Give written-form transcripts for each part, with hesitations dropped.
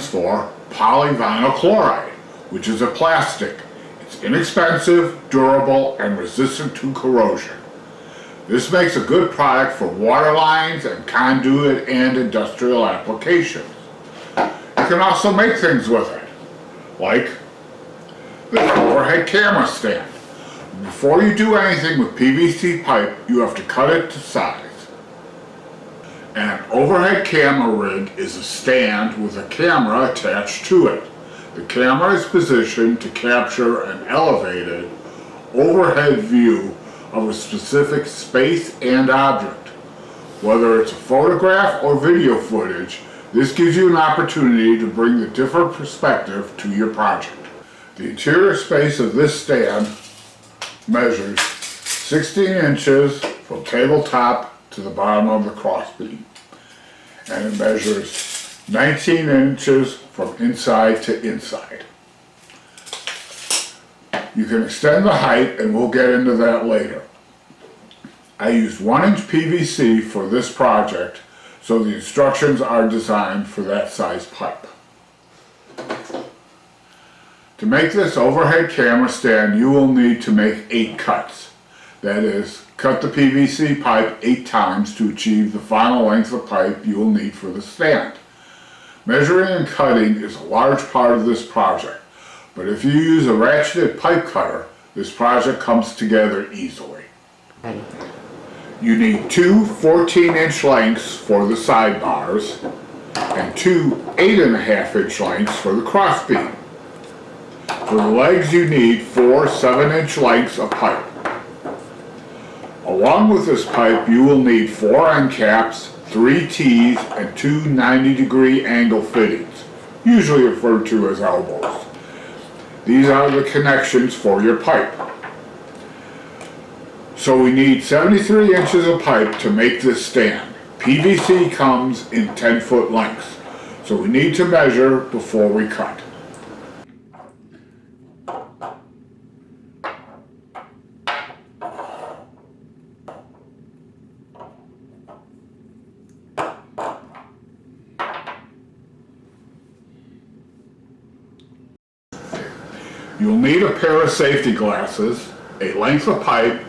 stands for polyvinyl chloride, which is a plastic. It's inexpensive, durable, and resistant to corrosion. This makes a good product for water lines and conduit and industrial applications. You can also make things with it, like this overhead camera stand. Before you do anything with PVC pipe, you have to cut it to size. An overhead camera rig is a stand with a camera attached to it. The camera is positioned to capture an elevated overhead view of a specific space and object. Whether it's a photograph or video footage, this gives you an opportunity to bring a different perspective to your project. The interior space of this stand measures 16 inches from tabletop to the bottom of the crossbeam, and it measures 19 inches from inside to inside. You can extend the height, and we'll get into that later. I used 1-inch PVC for this project, so the instructions are designed for that size pipe. To make this overhead camera stand, you will need to make 8 cuts. That is, cut the PVC pipe 8 times to achieve the final length of pipe you will need for the stand. Measuring and cutting is a large part of this project, but if you use a ratcheted pipe cutter, this project comes together easily. You need 2 14-inch lengths for the sidebars and 2 8.5-inch lengths for the crossbeam. For the legs, you need 4 7-inch lengths of pipe. Along with this pipe, you will need 4 end caps, 3 T's, and 2 90-degree angle fittings, usually referred to as elbows. These are the connections for your pipe. So we need 73 inches of pipe to make this stand. PVC comes in 10-foot lengths, so we need to measure before we cut. You'll need a pair of safety glasses, a length of pipe,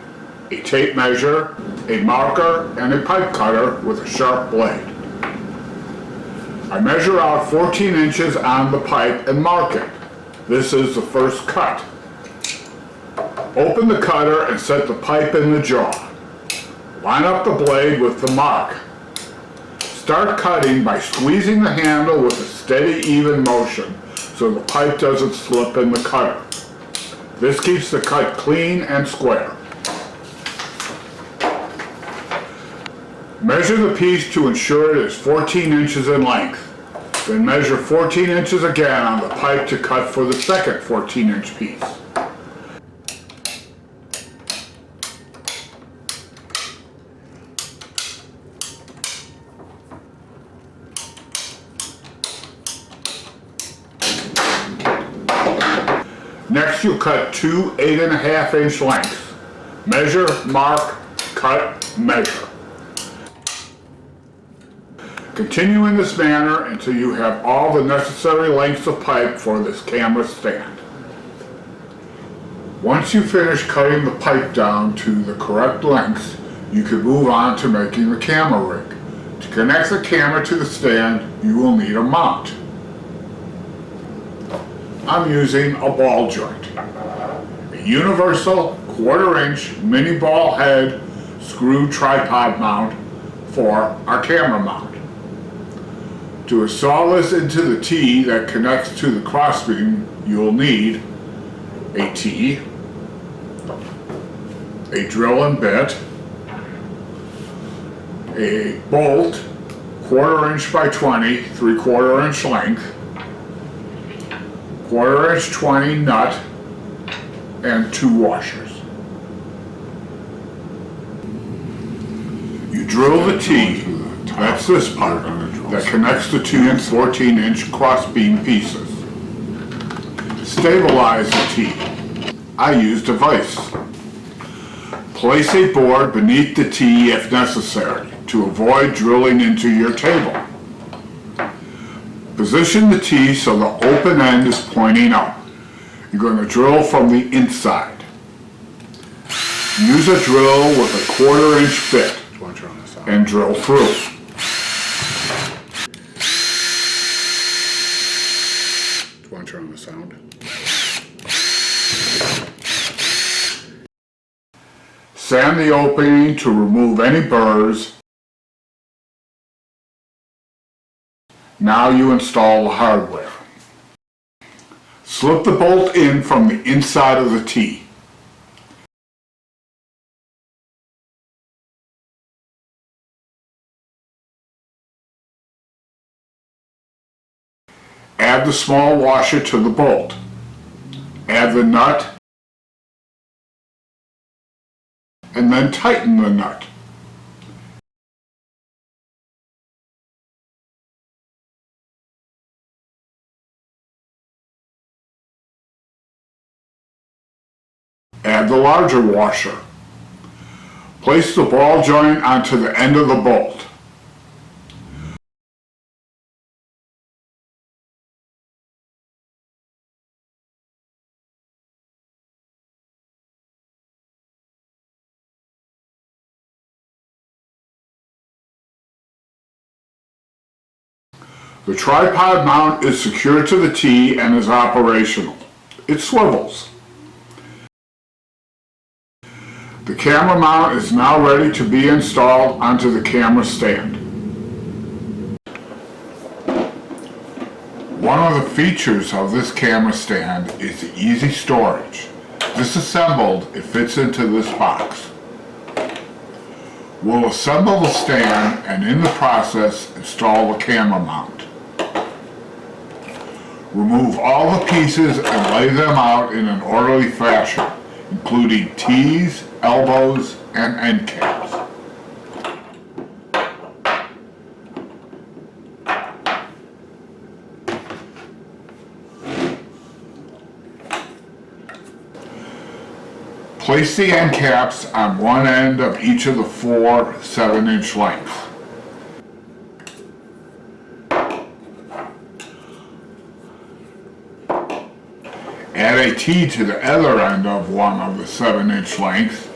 a tape measure, a marker, and a pipe cutter with a sharp blade. I measure out 14 inches on the pipe and mark it. This is the first cut. Open the cutter and set the pipe in the jaw. Line up the blade with the mark. Start cutting by squeezing the handle with a steady, even motion so the pipe doesn't slip in the cutter. This keeps the cut clean and square. Measure the piece to ensure it is 14 inches in length. Then measure 14 inches again on the pipe to cut for the second 14-inch piece. Next, you'll cut 2 8.5-inch lengths. Measure, mark, cut, measure. Continue in this manner until you have all the necessary lengths of pipe for this camera stand. Once you finish cutting the pipe down to the correct lengths, you can move on to making the camera rig. To connect the camera to the stand, you will need a mount. I'm using a ball joint, a universal 1/4-inch mini ball head screw tripod mount for our camera mount. To install this into the T that connects to the crossbeam, you will need a T, a drill and bit, a bolt 1/4-inch by 20, 3/4-inch length, 1/4-inch 20 nut, and 2 washers. You drill the T, that's this part, that connects the 2 14-inch crossbeam pieces. Stabilize the T. I used a vise. Place a board beneath the T if necessary to avoid drilling into your table. Position the T so the open end is pointing up. You're going to drill from the inside. Use a drill with a 1/4 inch bit and drill through. Want you on the sound? Sand the opening to remove any burrs. Now you install the hardware. Slip the bolt in from the inside of the T. Add the small washer to the bolt. Add the nut and then tighten the nut. Add the larger washer. Place the ball joint onto the end of the bolt. The tripod mount is secured to the T and is operational. It swivels. The camera mount is now ready to be installed onto the camera stand. One of the features of this camera stand is the easy storage. Disassembled, it fits into this box. We'll assemble the stand and in the process install the camera mount. Remove all the pieces and lay them out in an orderly fashion, including T's, elbows, and end caps. Place the end caps on one end of each of the 4 7-inch lengths. Add a T to the other end of one of the 7-inch lengths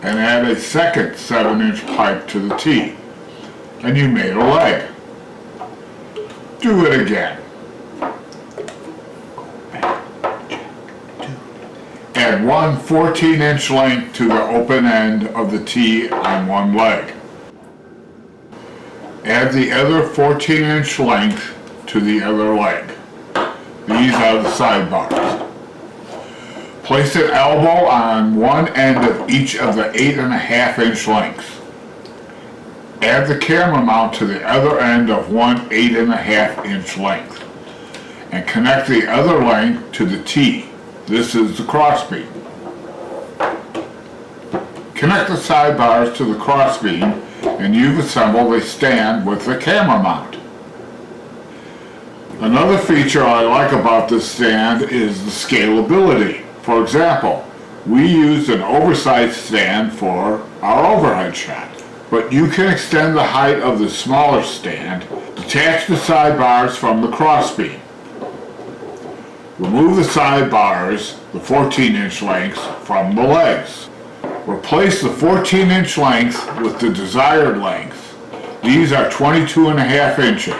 and add a second 7-inch pipe to the T. And you made a leg. Do it again. Add one 14-inch length to the open end of the T on one leg. Add the other 14-inch length to the other leg. These are the sidebars. Place an elbow on one end of each of the 8.5-inch lengths. Add the camera mount to the other end of one 8.5-inch length and connect the other length to the T. This is the crossbeam. Connect the sidebars to the crossbeam and you've assembled a stand with the camera mount. Another feature I like about this stand is the scalability. For example, we used an oversized stand for our overhead shot, but you can extend the height of the smaller stand, detach the sidebars from the crossbeam. Remove the sidebars, the 14-inch lengths, from the legs. Replace the 14-inch length with the desired length. These are 22.5 inches.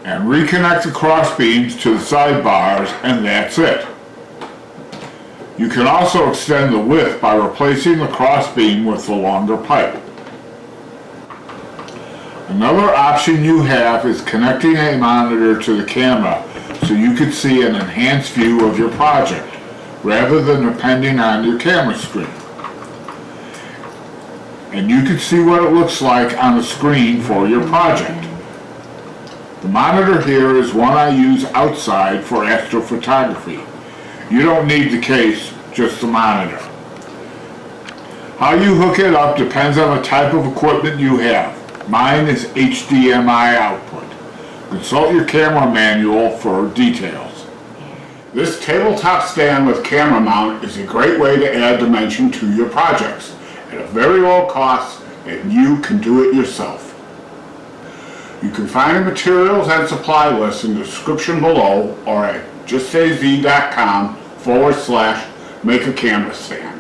And reconnect the crossbeams to the sidebars, and that's it. You can also extend the width by replacing the crossbeam with the longer pipe. Another option you have is connecting a monitor to the camera so you can see an enhanced view of your project rather than depending on your camera screen. And you can see what it looks like on the screen for your project. The monitor here is one I use outside for astrophotography. You don't need the case, just the monitor. How you hook it up depends on the type of equipment you have. Mine is HDMI output. Consult your camera manual for details. This tabletop stand with camera mount is a great way to add dimension to your projects at a very low cost, and you can do it yourself. You can find the materials and supply list in the description below or at justaz.com/make a canvas stand.